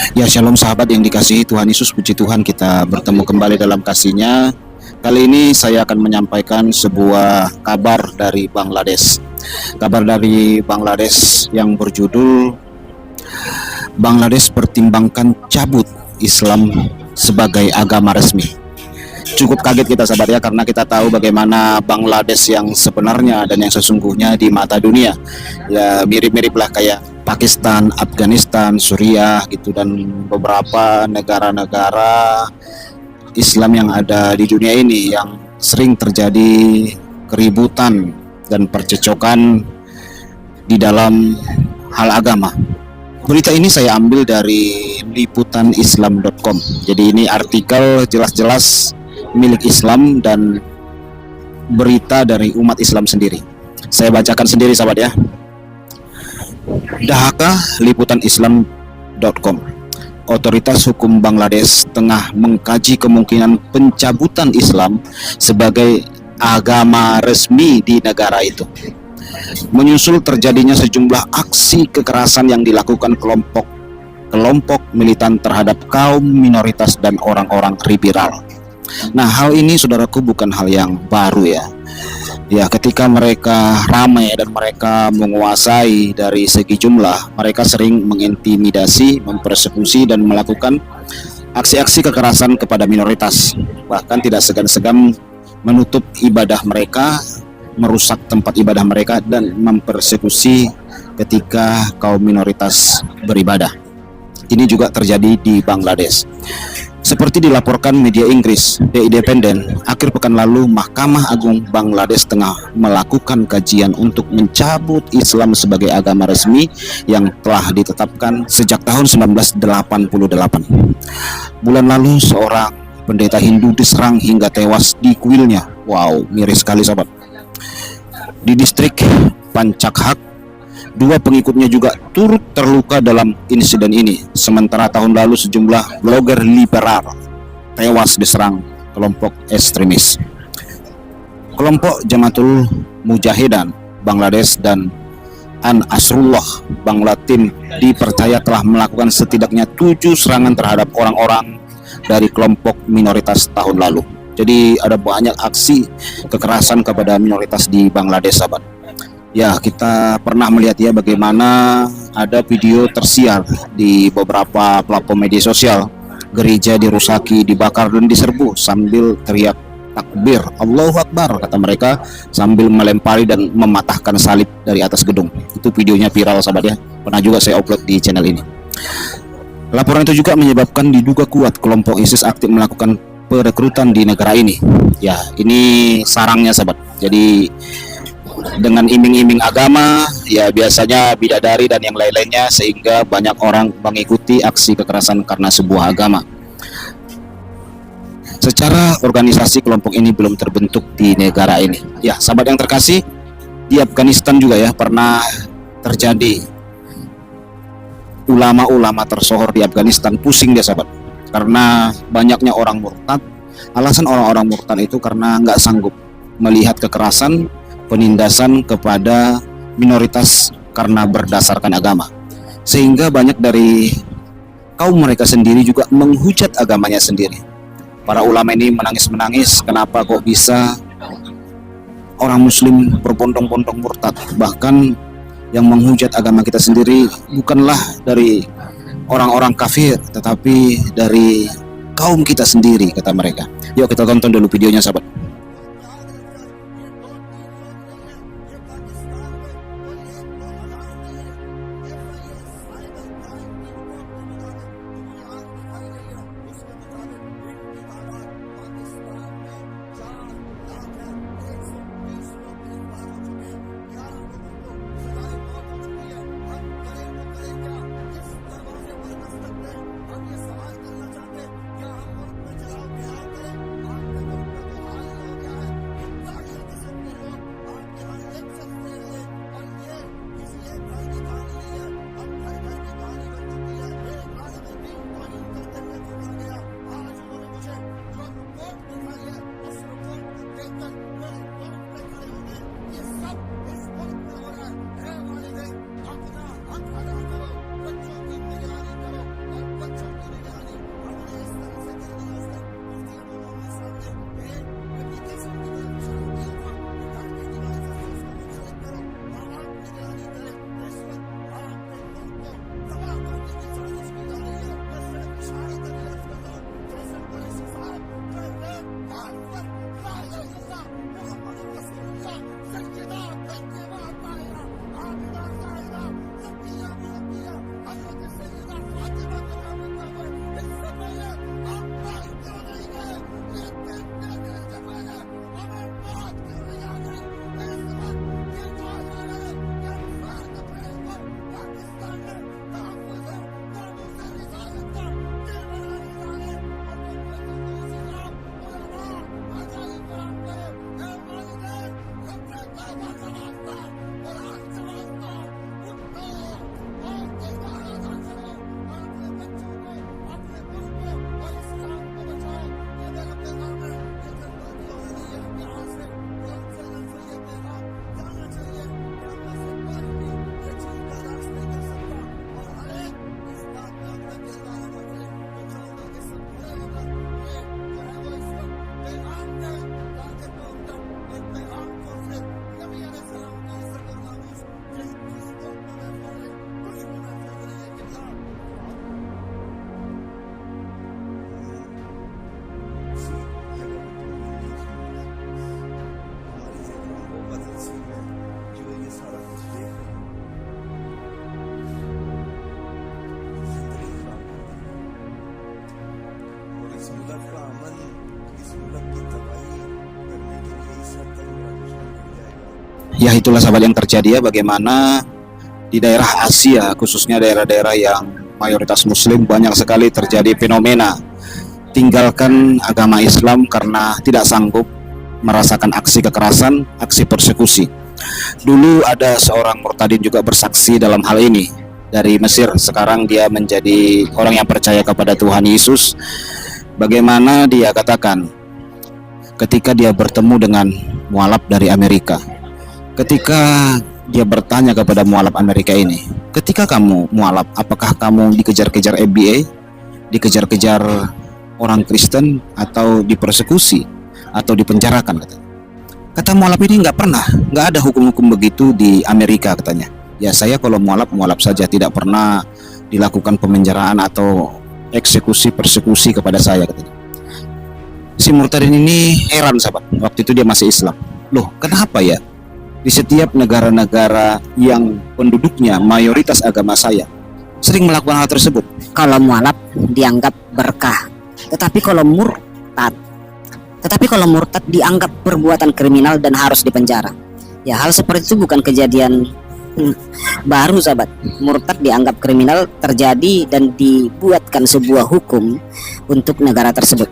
Ya, shalom sahabat yang dikasihi Tuhan Yesus, puji Tuhan kita bertemu kembali dalam kasih-Nya. Kali ini saya akan menyampaikan sebuah kabar dari Bangladesh. Kabar dari Bangladesh yang berjudul Bangladesh pertimbangkan cabut Islam sebagai agama resmi. Cukup kaget kita sahabat ya, karena kita tahu bagaimana Bangladesh yang sebenarnya dan yang sesungguhnya di mata dunia. Ya mirip-mirip lah kayak Pakistan, Afghanistan, Suriah gitu, dan beberapa negara-negara Islam yang ada di dunia ini yang sering terjadi keributan dan percecokan di dalam hal agama. Berita ini saya ambil dari liputanislam.com. Jadi ini artikel jelas-jelas milik Islam dan berita dari umat Islam sendiri. Saya bacakan sendiri sahabat ya. Dhaka, liputanislam.com. Otoritas hukum Bangladesh tengah mengkaji kemungkinan pencabutan Islam sebagai agama resmi di negara itu, menyusul terjadinya sejumlah aksi kekerasan yang dilakukan kelompok militan terhadap kaum minoritas dan orang-orang liberal. Nah, hal ini saudaraku bukan hal yang baru ya. Ya, ketika mereka ramai dan mereka menguasai dari segi jumlah, mereka sering mengintimidasi, mempersekusi dan melakukan aksi-aksi kekerasan kepada minoritas. Bahkan tidak segan-segan menutup ibadah mereka, merusak tempat ibadah mereka dan mempersekusi ketika kaum minoritas beribadah. Ini juga terjadi di Bangladesh. Seperti dilaporkan media Inggris The Independent, akhir pekan lalu Mahkamah Agung Bangladesh tengah melakukan kajian untuk mencabut Islam sebagai agama resmi yang telah ditetapkan sejak tahun 1988. Bulan lalu seorang pendeta Hindu diserang hingga tewas di kuilnya. Wow, miris sekali sahabat. Di distrik Pancakhak, dua pengikutnya juga turut terluka dalam insiden ini. Sementara tahun lalu sejumlah blogger liberal tewas diserang kelompok ekstremis. Kelompok Jamaatul Mujahidin Bangladesh dan Ansarullah Banglatim dipercaya telah melakukan setidaknya 7 serangan terhadap orang-orang dari kelompok minoritas tahun lalu. Jadi ada banyak aksi kekerasan kepada minoritas di Bangladesh sahabat. Ya, kita pernah melihat ya bagaimana ada video tersiar di beberapa platform media sosial. Gereja dirusaki, dibakar dan diserbu sambil teriak takbir, Allahu Akbar kata mereka, sambil melempari dan mematahkan salib dari atas gedung. Itu videonya viral sahabat ya. Pernah juga saya upload di channel ini. Laporan itu juga menyebabkan diduga kuat kelompok ISIS aktif melakukan perekrutan di negara ini. Ya, ini sarangnya sahabat. Jadi dengan iming-iming agama, ya biasanya bidadari dan yang lain-lainnya, sehingga banyak orang mengikuti aksi kekerasan karena sebuah agama. Secara organisasi kelompok ini belum terbentuk di negara ini. Ya, sahabat yang terkasih, di Afghanistan juga ya pernah terjadi. Ulama-ulama tersohor di Afghanistan pusing dia sahabat, karena banyaknya orang murtad. Alasan orang-orang murtad itu karena nggak sanggup melihat kekerasan, penindasan kepada minoritas karena berdasarkan agama, sehingga banyak dari kaum mereka sendiri juga menghujat agamanya sendiri. Para ulama ini menangis-menangis, kenapa kok bisa orang muslim berbondong-bondong murtad, bahkan yang menghujat agama kita sendiri bukanlah dari orang-orang kafir tetapi dari kaum kita sendiri, kata mereka. Yuk kita tonton dulu videonya sahabat. berpaman disulap kita baik karena dia isa tahu ratus kerja. Ya, itulah sahabat yang terjadi ya, bagaimana di daerah Asia, khususnya daerah-daerah yang mayoritas muslim, banyak sekali terjadi fenomena tinggalkan agama Islam karena tidak sanggup merasakan aksi kekerasan, aksi persekusi. Dulu ada seorang murtadin juga bersaksi dalam hal ini dari Mesir. Sekarang dia menjadi orang yang percaya kepada Tuhan Yesus. Bagaimana dia katakan ketika dia bertemu dengan mualaf dari Amerika, ketika dia bertanya kepada mualaf Amerika ini, ketika kamu mualaf, apakah kamu dikejar-kejar FBI, dikejar-kejar orang Kristen, atau dipersekusi atau dipenjarakan? Kata mualaf ini, nggak ada hukum-hukum begitu di Amerika, katanya. Ya, saya kalau mualaf saja, tidak pernah dilakukan pemenjaraan atau eksekusi persekusi kepada saya, katanya. Si murtadin ini heran sahabat, waktu itu dia masih Islam. Loh, kenapa ya di setiap negara-negara yang penduduknya mayoritas agama saya sering melakukan hal tersebut? Kalau mualaf dianggap berkah, tetapi kalau murtad dianggap perbuatan kriminal dan harus dipenjara. Ya, hal seperti itu bukan kejadian baru sahabat. Murtad dianggap kriminal terjadi dan dibuatkan sebuah hukum untuk negara tersebut.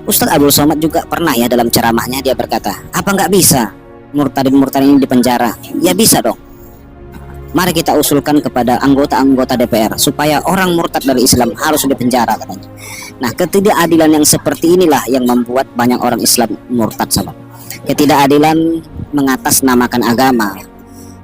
Ustadz Abdul Somad juga pernah ya dalam ceramahnya dia berkata, apa nggak bisa murtadin ini dipenjara? Ya bisa dong. Mari kita usulkan kepada anggota-anggota DPR supaya orang murtad dari Islam harus dipenjara, katanya. Nah, ketidakadilan yang seperti inilah yang membuat banyak orang Islam murtad sahabat. Ketidakadilan mengatasnamakan agama,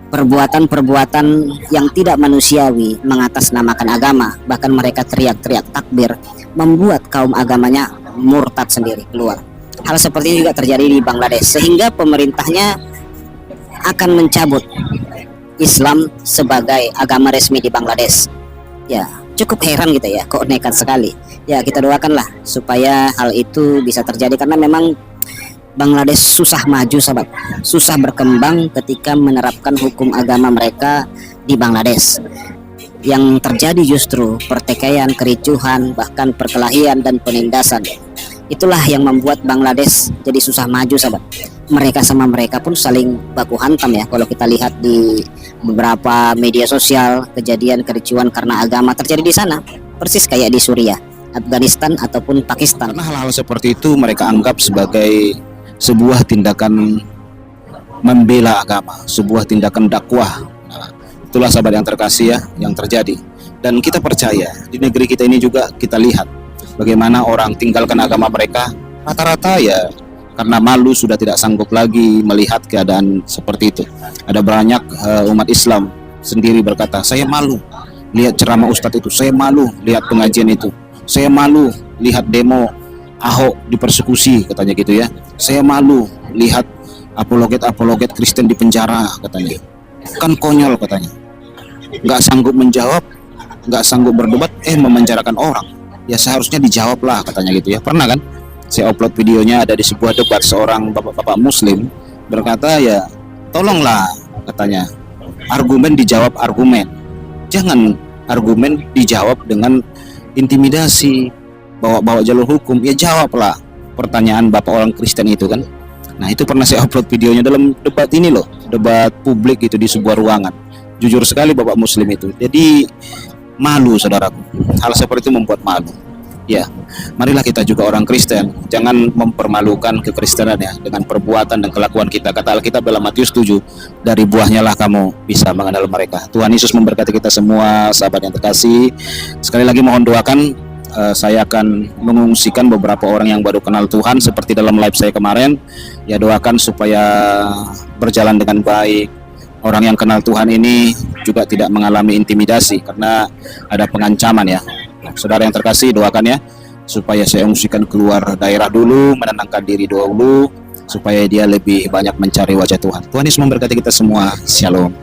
perbuatan-perbuatan yang tidak manusiawi mengatasnamakan agama, bahkan mereka teriak-teriak takbir, membuat kaum agamanya murtad sendiri keluar. Hal seperti ini juga terjadi di Bangladesh, sehingga pemerintahnya akan mencabut Islam sebagai agama resmi di Bangladesh. Ya, cukup heran gitu ya, kok nekat sekali. Ya, kita doakanlah supaya hal itu bisa terjadi, karena memang Bangladesh susah maju sahabat, susah berkembang ketika menerapkan hukum agama mereka di Bangladesh. Yang terjadi justru pertikaian, kericuhan, bahkan perkelahian dan penindasan. Itulah yang membuat Bangladesh jadi susah maju sahabat. Mereka sama mereka pun saling baku hantam ya. Kalau kita lihat di beberapa media sosial, kejadian kericuhan karena agama terjadi di sana, persis kayak di Suriah, Afghanistan ataupun Pakistan. Karena hal-hal seperti itu mereka anggap sebagai sebuah tindakan membela agama, sebuah tindakan dakwah. Nah, itulah sahabat yang terkasih ya yang terjadi. Dan kita percaya di negeri kita ini juga kita lihat bagaimana orang tinggalkan agama mereka rata-rata ya karena malu, sudah tidak sanggup lagi melihat keadaan seperti itu. Ada banyak umat Islam sendiri berkata, saya malu lihat ceramah ustadz itu, saya malu lihat pengajian itu, saya malu lihat demo Ahok dipersekusi, katanya gitu ya, saya malu lihat apologet Kristen di penjara, katanya. Kan konyol, katanya. Nggak sanggup menjawab, nggak sanggup berdebat, memenjarakan orang. Ya seharusnya dijawab lah, katanya gitu ya. Pernah kan saya upload videonya, ada di sebuah debat seorang bapak-bapak muslim berkata, ya tolonglah, katanya, argumen dijawab argumen, jangan argumen dijawab dengan intimidasi, bawa-bawa jalur hukum. Ya jawablah pertanyaan bapak orang Kristen itu kan. Nah, itu pernah saya upload videonya dalam debat ini loh, debat publik itu di sebuah ruangan. Jujur sekali bapak muslim itu. Jadi malu saudaraku, hal seperti itu membuat malu. Ya, marilah kita juga orang Kristen jangan mempermalukan kekristenan ya dengan perbuatan dan kelakuan kita. Kata Alkitab dalam Matius 7, dari buahnya lah kamu bisa mengenal mereka. Tuhan Yesus memberkati kita semua sahabat yang terkasih. Sekali lagi mohon doakan, saya akan mengungsikan beberapa orang yang baru kenal Tuhan seperti dalam live saya kemarin. Ya, doakan supaya berjalan dengan baik. Orang yang kenal Tuhan ini juga tidak mengalami intimidasi karena ada pengancaman ya. Saudara yang terkasih, doakan ya supaya saya ungsikan keluar daerah dulu, menenangkan diri dulu supaya dia lebih banyak mencari wajah Tuhan. Tuhan Yesus memberkati kita semua. Shalom.